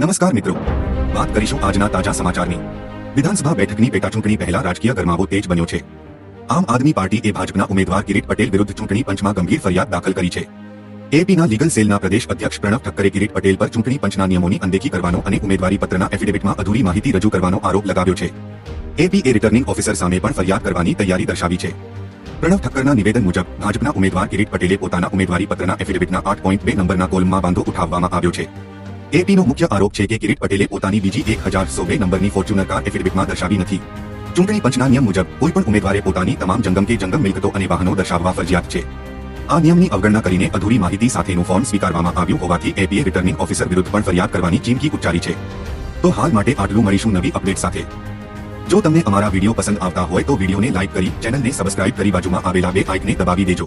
નમસ્કાર મિત્રો, વાત કરીશું આજના તાજા સમાચારની। વિધાનસભા બેઠકની પેટાચૂંટણી પહેલા રાજકીય ગરમાવો તેજ બન્યો છે। આમ આદમી પાર્ટીએ ભાજપના ઉમેદવાર કિરીટ પટેલ વિરુદ્ધ ચૂંટણી પંચમાં ગંભીર ફરિયાદ દાખલ કરી છે। એપીના લીગલ સેલના પ્રદેશ અધ્યક્ષ પ્રણવ ઠક્કરે કિરીટ પટેલ પર ચૂંટણી પંચના નિયમોની અનદેખી કરવાનો અને ઉમેદવારી પત્રના એફિડેવિટમાં અધૂરી માહિતી રજૂ કરવાનો આરોપ લગાવ્યો છે। એપીએ રિટર્નિંગ ઓફિસર સામે પણ ફરિયાદ કરવાની તૈયારી દર્શાવી છે। પ્રણવ ઠક્કરના નિવેદન મુજબ ભાજપના ઉમેદવાર કિરીટ પટેલે પોતાના ઉમેદવારી પત્રના એફિડેવિટના 8.2 નંબરના કોલમમાં વાંધો ઉઠાવવામાં આવ્યો છે। એપીનો મુખ્ય આરોપ છે કે કિરીટ પટેલે પોતાની બીજી 1102 નંબરની ફોર્ચ્યુનર કાર એફિડેવિટમાં દર્શાવી નથી। ચૂંટણી પંચના નિયમ મુજબ કોઈપણ ઉમેદવારે પોતાની તમામ જંગમ કે જંગમ મિલકતો અને વાહનો દર્શાવવા ફરજિયાત છે। આ નિયમની અવગણના કરીને અધૂરી માહિતી સાથેનું ફોર્મ સ્વીકારવામાં આવ્યું હોવાથી એપીએ રિટર્નિંગ ઓફિસર વિરુદ્ધ પણ ફરિયાદ કરવાની ચીમકી ઉચ્ચારી છે। તો હાલ માટે આટલું, મળીશું નવી અપડેટ સાથે। જો તમને અમારા વિડીયો પસંદ આવતા હોય તો વિડીયોને લાઇક કરી ચેનલને સબસ્ક્રાઇબ કરી બાજુમાં આવેલા બે આઇકને દબાવી દેજો।